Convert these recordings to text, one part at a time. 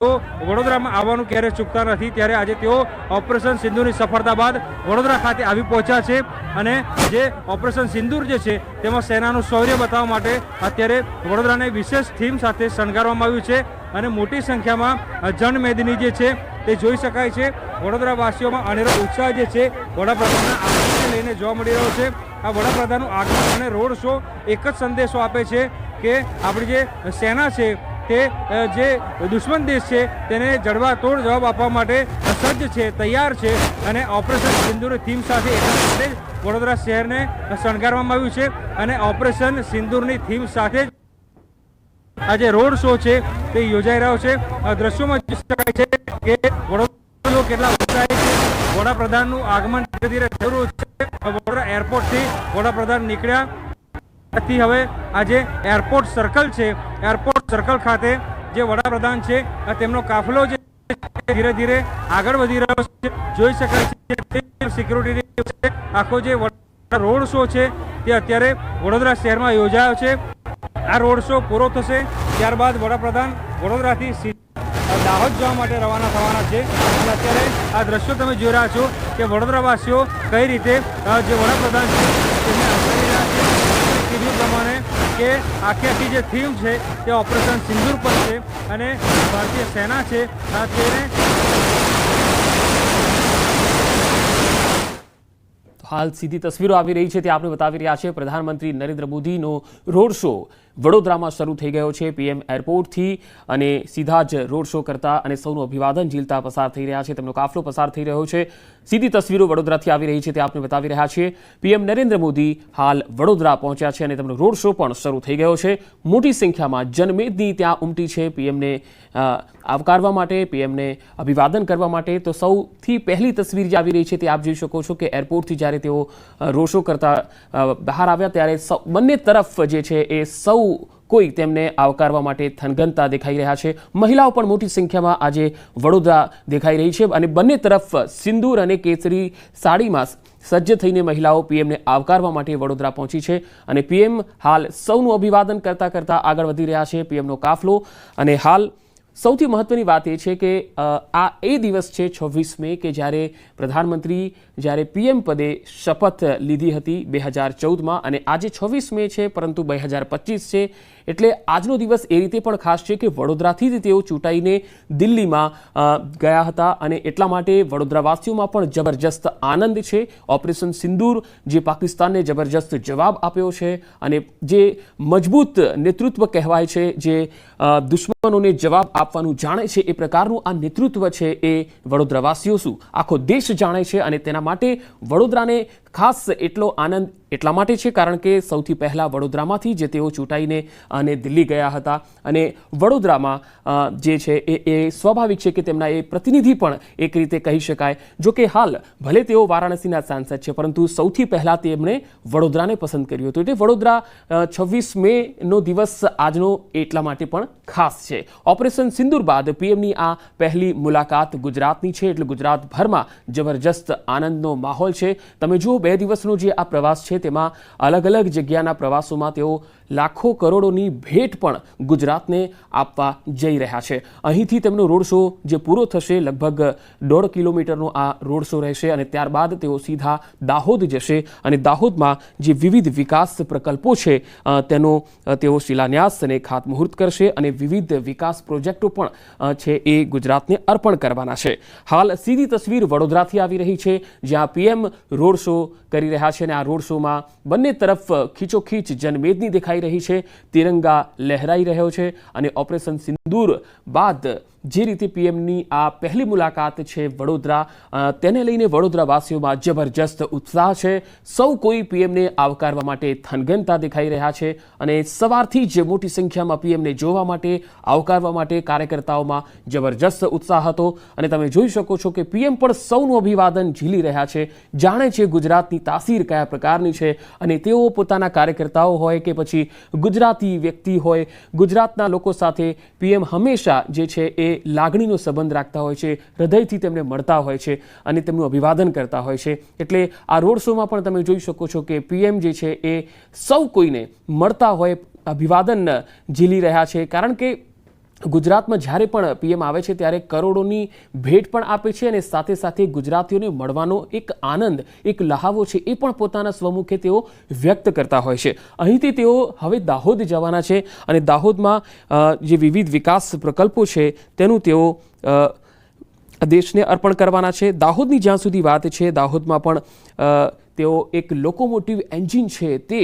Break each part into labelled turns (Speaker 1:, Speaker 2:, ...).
Speaker 1: વડોદરામાં આવવાનું ક્યારેય ચૂકતા નથી, ત્યારે આજે તેઓ ઓપરેશન સિંદૂરની સફળતા બાદ વડોદરા ખાતે આવી પહોંચ્યા છે અને જે ઓપરેશન સિંદૂર જે છે તેમાં સેનાનું શૌર્ય બતાવવા માટે અત્યારે વડોદરાને વિશેષ થીમ સાથે શણગારવામાં આવ્યું છે અને મોટી સંખ્યામાં જનમેદની જે છે તે જોઈ શકાય છે. વડોદરાવાસીઓમાં અનેરો ઉત્સાહ જે છે વડાપ્રધાનના આગમનને લઈને જોવા મળી રહ્યો છે. આ વડાપ્રધાનનું આગમન અને રોડ શો એક જ સંદેશો આપે છે કે આપણી જે સેના છે તે જે દુશ્મન દેશ છે તેને જડબાતોડ જવાબ આપવા માટે સજ્જ છે, તૈયાર છે અને ઓપરેશન સિંદૂર થીમ સાથે એટલા માટે વડોદરા શહેરને શણગારવામાં આવ્યું છે અને ઓપરેશન સિંદૂરની થીમ સાથે આ જે રોડ શો છે તે યોજાઈ રહ્યો છે. દ્રશ્યોમાં જોઈ શકાય છે કે વડોદરા કેટલા ઉત્સાહી છે. વડાપ્રધાનનું આગમન ધીરે ધીરે થઈ રહ્યું છે. વડોદરા એરપોર્ટથી વડાપ્રધાન નીકળ્યા હવે આજે એરપોર્ટ સર્કલ છે, એરપોર્ટ સર્કલ ખાતે જે વડાપ્રધાન છે તેમનો કાફલો જે ધીરે ધીરે આગળ વધી રહ્યો છે. જોઈ શકાય છે સિક્યુરિટી આખો જે રોડ શો છે તે અત્યારે વડોદરા શહેરમાં યોજાયો છે. આ રોડ શો પૂરો થશે ત્યારબાદ વડાપ્રધાન વડોદરાથી દાહોદ જવા માટે રવાના થવાના છે. અને અત્યારે આ દ્રશ્યો તમે જોઈ રહ્યા છો કે વડોદરાવાસીઓ કઈ રીતે જે વડાપ્રધાન છે તેમને આવકારી રહ્યા છે. કીધું પ્રમાણે કે આખી જે થીમ છે તે ઓપરેશન સિંદૂર પર છે અને ભારતીય સેના છે તેને
Speaker 2: હાલ સીધી તસવીરો આવી રહી છે તે આપણે બતાવી રહ્યા છે. પ્રધાનમંત્રી નરેન્દ્ર મોદીનો રોડ શો વડોદરામાં શરૂ થઈ ગયો છે પીએમ એરપોર્ટથી અને સીધા જ રોડ શો કરતા અને સૌનું અભિવાદન ઝીલતા પસાર થઈ રહ્યા છે. તેમનો કાફલો પસાર થઈ રહ્યો છે. સીધી તસવીરો વડોદરાથી આવી રહી છે તે આપણે બતાવી રહ્યા છીએ. પીએમ નરેન્દ્ર મોદી હાલ વડોદરા પહોંચ્યા છે અને તેમનો રોડ શો પણ શરૂ થઈ ગયો છે. મોટી સંખ્યામાં જનમેદની ત્યાં ઉમટી છે પીએમને આવકારવા માટે, પીએમને અભિવાદન કરવા માટે. તો સૌથી પહેલી તસવીર જે આવી રહી છે તે આપ જોઈ શકો છો કે એરપોર્ટથી જ્યારે તેઓ રોડ શો કરતા બહાર આવ્યા ત્યારે બંને તરફ જે છે એ સૌ કોઈ તેમને આવકારવા માટે થનગનતા દેખાઈ રહ્યા છે. મહિલાઓ પણ મોટી સંખ્યામાં આજે વડોદરા દેખાઈ રહી છે અને બંને તરફ સિંદૂર અને કેસરી સાડીમાં સજ્જ થઈને મહિલાઓ પીએમને આવકારવા માટે વડોદરા પહોંચી છે અને પીએમ હાલ સૌનું અભિવાદન કરતા કરતા આગળ વધી રહ્યા છે પીએમનો કાફલો. અને હાલ સૌથી મહત્વની વાત એ છે કે આ એ દિવસ છે 26 મે કે જ્યારે પ્રધાનમંત્રી જ્યારે પીએમ પદે શપથ લીધી હતી 2014માં અને આજે 26 મે છે પરંતુ 2025 છે. એટલે આજનો દિવસ એ રીતે પણ ખાસ છે કે વડોદરાથી જ તેઓ ચૂંટાઈને દિલ્હીમાં ગયા હતા અને એટલા માટે વડોદરાવાસીઓમાં પણ જબરજસ્ત આનંદ છે. ઓપરેશન સિંદૂર જે પાકિસ્તાનને જબરજસ્ત જવાબ આપ્યો છે અને જે મજબૂત નેતૃત્વ કહેવાય છે, જે દુશ્મનોને જવાબ આપવાનું જાણે છે, એ પ્રકારનું આ નેતૃત્વ છે એ વડોદરાવાસીઓ શું આખો દેશ જાણે છે. અને તેના માટે વડોદરાને ખાસ એટલો આનંદ એટલા માટે છે કારણ કે સૌથી પહેલા વડોદરામાંથી જે તેઓ ચૂંટાઈને અને દિલ્હી ગયા હતા અને વડોદરામાં જે છે એ સ્વાભાવિક છે કે તેમના એ પ્રતિનિધિ પણ એક રીતે કહી શકાય. જો કે હાલ ભલે તેઓ વારાણસીના સાંસદ છે પરંતુ સૌથી પહેલા તેમણે વડોદરાને પસંદ કર્યું હતું. એટલે વડોદરા 26 મેનો દિવસ આજનો એટલા માટે પણ ખાસ છે. ઓપરેશન સિંદૂર બાદ પીએમની આ પહેલી મુલાકાત ગુજરાતની છે એટલે ગુજરાતભરમાં જબરજસ્ત આનંદનો માહોલ છે. તમે જુઓ 2 દિવસનો જે આ પ્રવાસ છે તેમાં અલગ અલગ જગ્યાના પ્રવાસોમાં તેઓ લાખો કરોડોની ભેટ પણ ગુજરાતને આપવા જઈ રહ્યા છે. અહીંથી તેમનો રોડ શો જે પૂરો થશે લગભગ 1.5 કિલોમીટરનો આ રોડ શો રહેશે અને ત્યારબાદ તેઓ સીધા દાહોદ જશે અને દાહોદમાં જે વિવિધ વિકાસ પ્રકલ્પો છે તેનો તેઓ શિલાન્યાસ અને ખાતમુહૂર્ત કરશે અને વિવિધ વિકાસ પ્રોજેક્ટો પણ છે એ ગુજરાતને અર્પણ કરવાના છે. હાલ સીધી તસવીર વડોદરાથી આવી રહી છે જ્યાં પીએમ રોડ શો કરી રહ્યા છે અને આ રોડ શોમાં બંને તરફ ખીચોખીચ જનમેદની દેખાઈ રહી છે. તિરંગા લહેરાઈ રહ્યો છે અને ઓપરેશન સિંદૂર બાદ જે રીતે પીએમની આ પહેલી મુલાકાત છે વડોદરા, તેને લઈને વડોદરાવાસીઓમાં જબરજસ્ત ઉત્સાહ છે. સૌ કોઈ પીએમને આવકારવા માટે થનગનતા દેખાઈ રહ્યા છે અને સવારથી જ મોટી સંખ્યામાં પીએમને જોવા માટે આવકારવા માટે કાર્યકર્તાઓમાં જબરજસ્ત ઉત્સાહ હતો અને તમે જોઈ શકો છો કે પીએમ પણ સૌનું અભિવાદન ઝીલી રહ્યા છે, જાણે છે ગુજરાતની તાસીર કયા પ્રકારની છે અને તેઓ પોતાના કાર્યકર્તાઓ હોય કે પછી ગુજરાતી વ્યક્તિ હોય, ગુજરાતના લોકો સાથે પીએમ હંમેશા જે છે એ લાગણીનો સંબંધ રાખતા હોય છે, હૃદયથી તેમને મળતા હોય છે અને તેમનું અભિવાદન કરતા હોય છે. એટલે આ રોડ શોમાં પણ તમે જોઈ શકો છો કે પીએમ જે છે એ સૌ કોઈને મળતા હોય અભિવાદન ઝીલી રહ્યા છે કારણ કે ગુજરાતમાં જ્યારે પણ પીએમ આવે છે ત્યારે કરોડોની ભેટ પણ આપે છે અને સાથે સાથે ગુજરાતીઓને મળવાનો એક આનંદ, એક લહાવો છે એ પણ પોતાના સ્વમુખે તેઓ વ્યક્ત કરતા હોય છે. અહીંથી તેઓ હવે દાહોદ જવાના છે અને દાહોદમાં જે વિવિધ વિકાસ પ્રકલ્પો છે તેનું તેઓ દેશને અર્પણ કરવાના છે. દાહોદની જ્યાં સુધી વાત છે, દાહોદમાં પણ તેઓ એક લોકોમોટિવ એન્જિન છે તે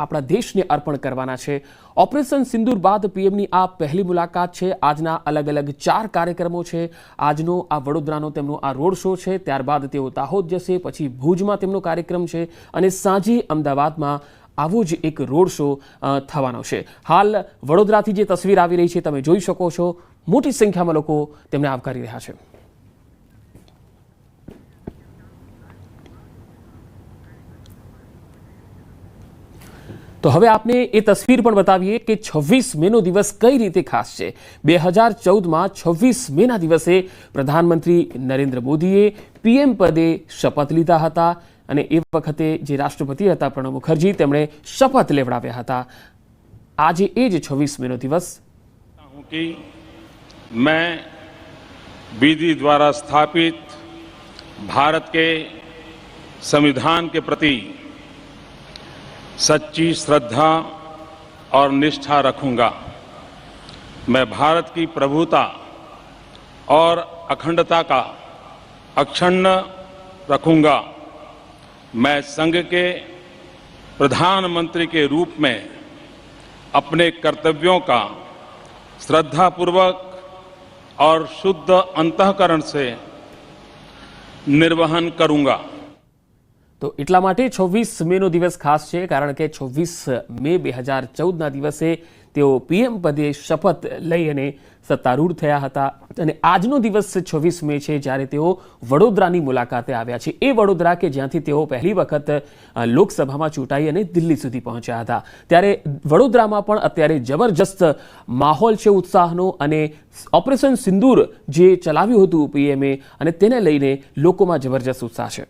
Speaker 2: આપણા દેશને અર્પણ કરવાના છે. ઓપરેશન સિંદૂર બાદ પીએમની આ પહેલી મુલાકાત છે. આજના અલગ અલગ 4 કાર્યક્રમો છે. આજનો આ વડોદરાનો તેમનો આ રોડ શો છે, ત્યારબાદ તેઓ દાહોદ જશે, પછી ભુજમાં તેમનો કાર્યક્રમ છે અને સાંજે અમદાવાદમાં આવો જ એક રોડ શો થવાનો છે. હાલ વડોદરાથી જે તસવીર આવી રહી છે તમે જોઈ શકો છો, મોટી સંખ્યામાં લોકો તેમને આવકારી રહ્યા છે. તો હવે આપને એ તસવીર પણ બતાવીએ કે 26 મેનો દિવસ કઈ રીતે ખાસ છે. 2014માં 26 મેના દિવસે પ્રધાનમંત્રી નરેન્દ્ર મોદીએ પીએમ પદે શપથ લીધા હતા અને એ વખતે જે રાષ્ટ્રપતિ હતા પ્રણવ મુખર્જી, તેમણે શપથ લેવડાવ્યા હતા. આજે એ જ 26 મેનો દિવસ
Speaker 3: मैं विधि द्वारा स्थापित भारत के संविधान के प्रति सच्ची श्रद्धा और निष्ठा रखूंगा. मैं भारत की प्रभुता और अखंडता का अक्षुण्ण रखूंगा. मैं संघ के प्रधानमंत्री के रूप में अपने कर्तव्यों का श्रद्धापूर्वक और शुद्ध अंतःकरण से निर्वहन करूंगा.
Speaker 2: તો એટલા માટે 26 મેનો દિવસ ખાસ છે કારણ કે 26 મે 2014ના દિવસે તેઓ પીએમ પદે શપથ લઈ અને સત્તારૂઢ થયા હતા અને આજનો દિવસ 26 મે છે જ્યારે તેઓ વડોદરાની મુલાકાતે આવ્યા છે. એ વડોદરા કે જ્યાંથી તેઓ પહેલી વખત લોકસભામાં ચૂંટાઈ અને દિલ્હી સુધી પહોંચ્યા હતા. ત્યારે વડોદરામાં પણ અત્યારે જબરજસ્ત માહોલ છે ઉત્સાહનો અને ઓપરેશન સિંદૂર જે ચલાવ્યું હતું પીએમએ અને તેને લઈને લોકોમાં જબરજસ્ત ઉત્સાહ છે.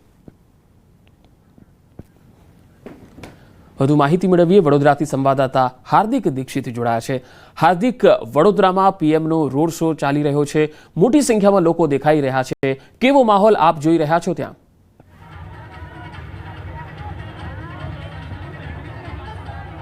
Speaker 2: વધુ માહિતી મેળવીએ વડોદરાથી સંવાદદાતા હાર્દિક દીક્ષિત જોડાયા છે. હાર્દિક, વડોદરામાં પીએમનો રોડ શો ચાલી રહ્યો છે, મોટી સંખ્યામાં લોકો દેખાઈ રહ્યા છે, કેવો માહોલ આપ જોઈ રહ્યા છો ત્યાં?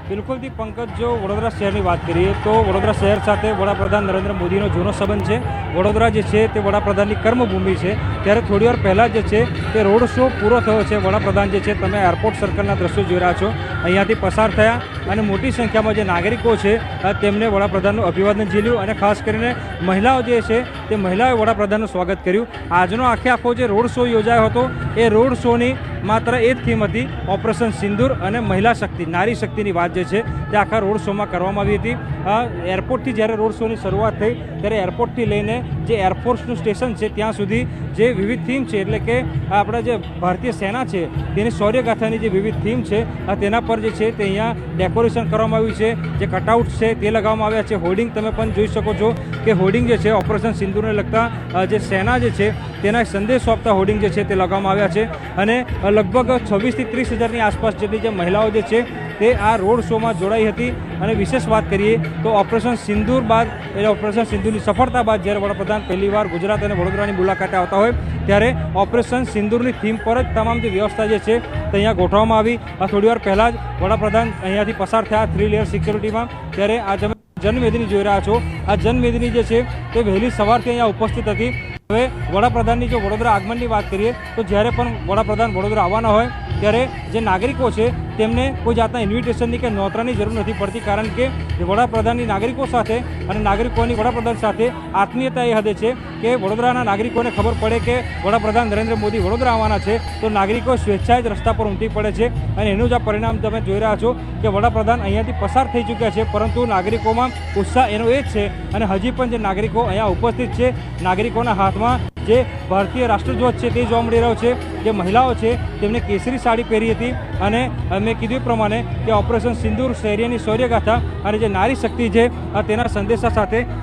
Speaker 1: બિલકુલથી પંકજ, જો વડોદરા શહેરની વાત કરીએ તો વડોદરા શહેર સાથે વડાપ્રધાન નરેન્દ્ર મોદીનો જૂનો સંબંધ છે. વડોદરા જે છે તે વડાપ્રધાનની કર્મભૂમિ છે. ત્યારે થોડી વાર પહેલાં જે છે તે રોડ શો પૂરો થયો છે. વડાપ્રધાન જે છે, તમે એરપોર્ટ સર્કલના દ્રશ્યો જોઈ રહ્યા છો, અહીંયાથી પસાર થયા અને મોટી સંખ્યામાં જે નાગરિકો છે તેમને વડાપ્રધાનનું અભિવાદન ઝીલ્યું અને ખાસ કરીને મહિલાઓ જે છે તે મહિલાઓએ વડાપ્રધાનનું સ્વાગત કર્યું. આજનો આખો જે રોડ શો યોજાયો હતો એ રોડ શોની માત્ર એ જ થીમ હતી ઓપરેશન સિંદૂર અને મહિલા શક્તિ, નારી શક્તિની વાત જે છે તે આખા રોડ શોમાં કરવામાં આવી હતી. એરપોર્ટથી જ્યારે રોડ શોની શરૂઆત થઈ ત્યારે એરપોર્ટથી લઈને જે એરફોર્સનું સ્ટેશન છે ત્યાં સુધી જે વિવિધ થીમ છે, એટલે કે આપણા જે ભારતીય સેના છે તેની શૌર્યગાથાની જે વિવિધ થીમ છે તેના પર જે છે તે અહીંયા ડેકોરેશન કરવામાં આવ્યું છે. જે કટઆઉટ છે તે લગાવવામાં આવ્યા છે. હોર્ડિંગ તમે પણ જોઈ શકો છો કે હોર્ડિંગ જે છે ઓપરેશન સિંદૂરને લગતા જે સેના જે છે તેના સંદેશો આપતા હોર્ડિંગ જે છે તે લગાવવામાં આવ્યા છે અને લગભગ 26,000 થી 30,000ની આસપાસ જેટલી જે મહિલાઓ જે છે તે આ રોડ શોમાં જોડાઈ હતી. અને વિશેષ વાત કરીએ તો ઓપરેશન સિંદૂર બાદ, એટલે ઓપરેશન સિંદૂરની સફળતા બાદ જ્યારે વડાપ્રધાન પહેલીવાર ગુજરાત અને વડોદરાની મુલાકાતે આવતા હોય ત્યારે ઓપરેશન સિંદૂરની થીમ પર જ તમામ જે વ્યવસ્થા જે છે તે અહીંયા ગોઠવવામાં આવી. થોડી વાર પહેલાં જ વડાપ્રધાન અહીંયાથી પસાર થયા 3 લેયર સિક્યોરિટીમાં. ત્યારે આ જનમેદની જોઈ રહ્યા છો, આ જનમેદની જે છે તે વહેલી સવારથી અહીંયા ઉપસ્થિત હતી. હવે વડાપ્રધાનની જો વડોદરા આગમનની વાત કરીએ તો જ્યારે પણ વડાપ્રધાન વડોદરા આવવાના હોય ત્યારે જે નાગરિકો છે તેમને કોઈ જાતના ઇન્વિટેશનની કે નોતરાની જરૂર નથી પડતી, કારણ કે વડાપ્રધાનની નાગરિકો સાથે અને નાગરિકોની વડાપ્રધાન સાથે આત્મીયતા એ હદે છે કે વડોદરાના નાગરિકોને ખબર પડે કે વડાપ્રધાન નરેન્દ્ર મોદી વડોદરા આવવાના છે તો નાગરિકો સ્વેચ્છાએ જ રસ્તા પર ઉમટી પડે છે. અને એનું જ આ પરિણામ તમે જોઈ રહ્યા છો કે વડાપ્રધાન અહીંયાથી પસાર થઈ ચૂક્યા છે, પરંતુ નાગરિકોમાં ઉત્સાહ એનો એ જ છે અને હજી પણ જે નાગરિકો અહીંયા ઉપસ્થિત છે, નાગરિકોના હાથમાં જે ભારતીય રાષ્ટ્રધ્વજ છે તે જોવા મળી રહ્યો છે. જે મહિલાઓ છે તેમને કેસરી સાડી પહેરી હતી અને મેં કીધું પ્રમાણે કે ઓપરેશન સિંદૂર શૌર્યની શૌર્યગાથા અને જે નારી શક્તિ છે તેના સંદેશા સાથે